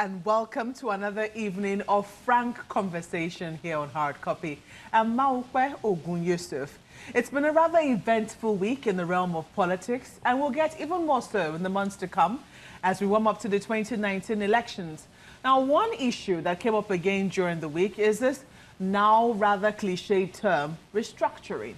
and welcome to another evening of frank conversation here on Hard Copy. I'm Mailafia Ogun Yusuf. It's been a rather eventful week in the realm of politics, and we'll get even more so in the months to come as we warm up to the 2019 elections. Now, one issue that came up again during the week is this now rather cliched term, restructuring.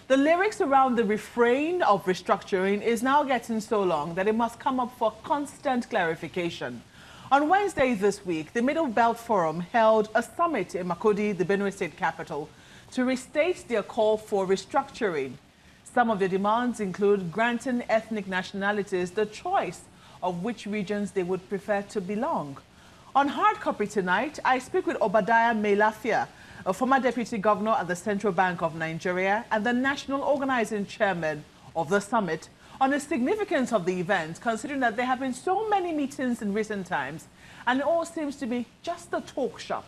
The lyrics around the refrain of restructuring is now getting so long that it must come up for constant clarification. On Wednesday this week, the Middle Belt Forum held a summit in Makurdi, the Benue State capital, to restate their call for restructuring. Some of the demands include granting ethnic nationalities the choice of which regions they would prefer to belong. On Hard Copy tonight, I speak with Obadiah Mailafia, a former deputy governor at the Central Bank of Nigeria and the national organizing chairman of the summit, on the significance of the event, considering that there have been so many meetings in recent times, and it all seems to be just a talk shop.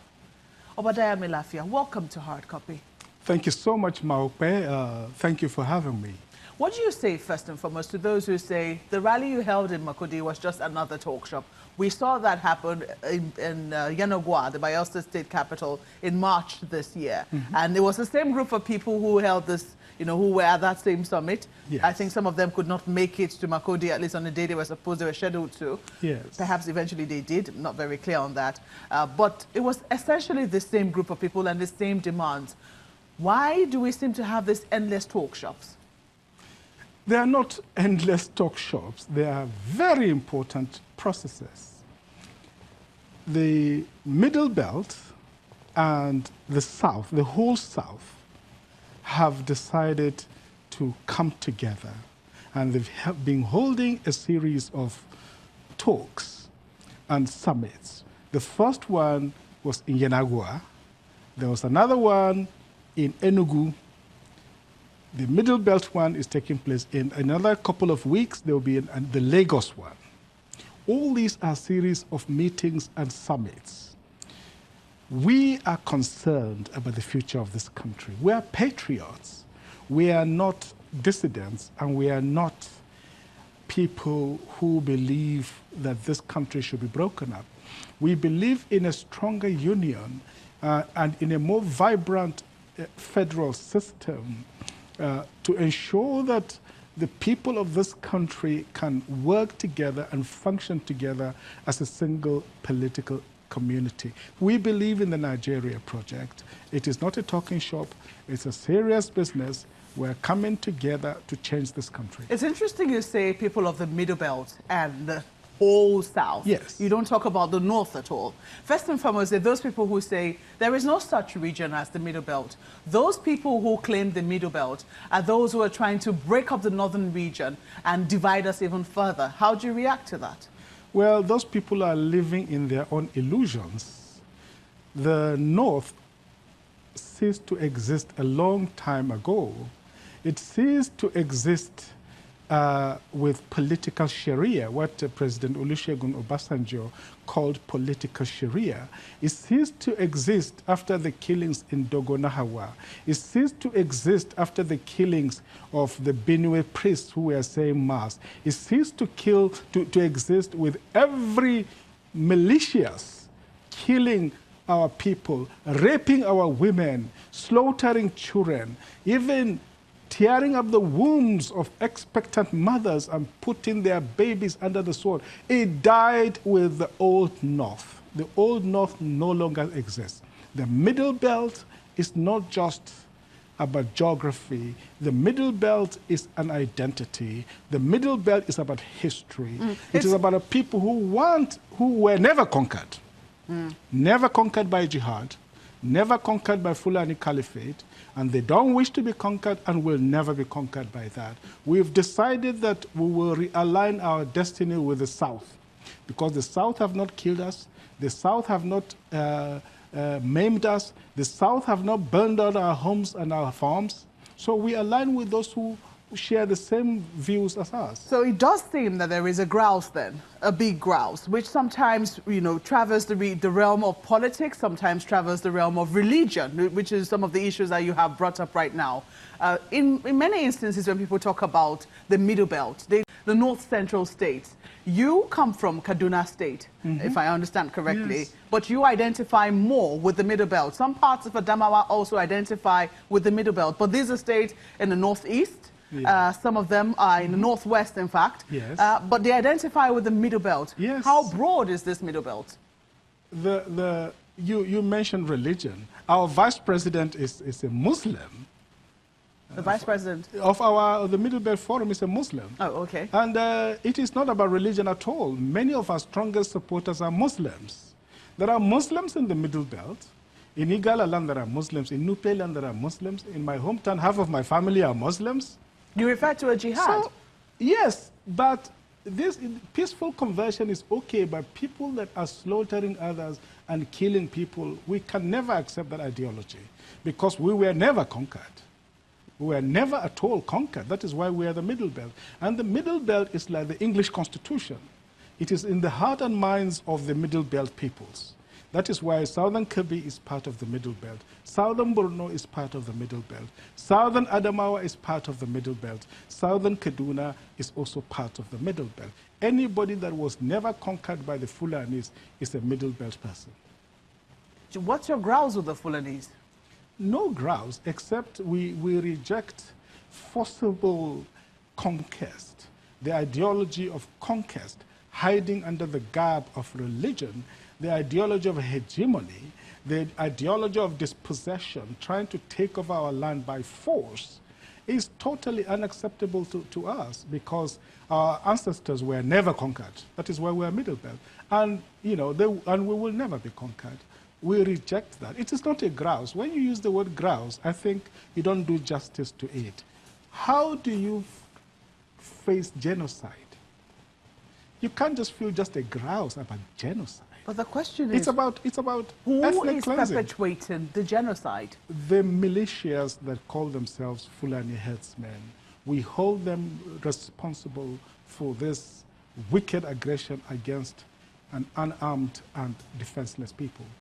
Obadiah Mailafia, welcome to Hard Copy. Thank you so much, Mailafia. Thank you for having me. What do you say, first and foremost, to those who say the rally you held in Makurdi was just another talk shop? We saw that happen in Yenagoa, the Bayelsa State capital, in March this year. And it was the same group of people who held this, who were at that same summit. Yes. I think some of them could not make it to Makurdi, at least on the day they were supposed they were scheduled to. Yes. Perhaps eventually they did, not very clear on that. But it was essentially the same group of people and the same demands. Why do we seem to have these endless talk shops? They are not endless talk shops. They are very important processes. The Middle Belt and the South, the whole South, have decided to come together, and they've been holding a series of talks and summits. The first one was in Yenagoa. There was another one in Enugu. The Middle Belt one is taking place in another couple of weeks. There will be the Lagos one. All these are a series of meetings and summits. We are concerned about the future of this country. We are patriots. We are not dissidents, and we are not people who believe that this country should be broken up. We believe in a stronger union and in a more vibrant federal system to ensure that the people of this country can work together and function together as a single political community. We believe in the Nigeria project. It is not a talking shop. It's a serious business. We're coming together to change this country. It's interesting you say people of the Middle Belt and the whole South. Yes. You don't talk about the North at all. First and foremost, there are those people who say there is no such region as the Middle Belt. Those people who claim the Middle Belt are those who are trying to break up the Northern region and divide us even further. How do you react to that? Well, those people are living in their own illusions. The North ceased to exist a long time ago. It ceased to exist with political Sharia, what President Olusegun Obasanjo called political Sharia. It ceased to exist after the killings in Dogonahawa. It ceased to exist after the killings of the Benue priests who were saying mass. It ceased to exist with every malicious killing our people, raping our women, slaughtering children, even tearing up the wombs of expectant mothers and putting their babies under the sword. It died with the Old North. The Old North no longer exists. The Middle Belt is not just about geography. The Middle Belt is an identity. The Middle Belt is about history. It is about a people who were never conquered. Never conquered by jihad, never conquered by Fulani Caliphate, and they don't wish to be conquered and will never be conquered by that. We've decided that we will realign our destiny with the South, because the South have not killed us, the South have not maimed us, the South have not burned out our homes and our farms. So we align with those who share the same views as us. So it does seem that there is a grouse then, a big grouse, which sometimes, travels the realm of politics, sometimes travels the realm of religion, which is some of the issues that you have brought up right now. In many instances, when people talk about the Middle Belt, the North Central states, you come from Kaduna State, if I understand correctly, Yes. but you identify more with the Middle Belt. Some parts of Adamawa also identify with the Middle Belt, but these are states in the Northeast. Yeah. Some of them are in the Northwest, in fact. Yes. But they identify with the Middle Belt. Yes. How broad is this Middle Belt? You mentioned religion. Our vice president is a Muslim. The vice president Of the Middle Belt Forum is a Muslim. Oh, okay. And it is not about religion at all. Many of our strongest supporters are Muslims. There are Muslims in the Middle Belt. In Igala land, there are Muslims. In Nupe land, there are Muslims. In my hometown, half of my family are Muslims. You refer to a jihad? So, yes, but this peaceful conversion is okay, but people that are slaughtering others and killing people, we can never accept that ideology because we were never conquered. We were never at all conquered. That is why we are the Middle Belt. And the Middle Belt is like the English Constitution. It is in the heart and minds of the Middle Belt peoples. That is why Southern Kabi is part of the Middle Belt. Southern Borno is part of the Middle Belt. Southern Adamawa is part of the Middle Belt. Southern Kaduna is also part of the Middle Belt. Anybody that was never conquered by the Fulanis is a Middle Belt person. What's your grouse with the Fulanese? No grouse, except we reject forcible conquest, the ideology of conquest, hiding under the garb of religion, the ideology of hegemony, the ideology of dispossession, trying to take over our land by force, is totally unacceptable to us because our ancestors were never conquered. That is why we are Middle Belt. And, and we will never be conquered. We reject that. It is not a grouse. When you use the word grouse, I think you don't do justice to it. How do you face genocide? You can't just feel just a grouse about genocide. But the question is, it's about who ethnic is cleansing. perpetuating the genocide? The militias that call themselves Fulani herdsmen. We hold them responsible for this wicked aggression against an unarmed and defenseless people.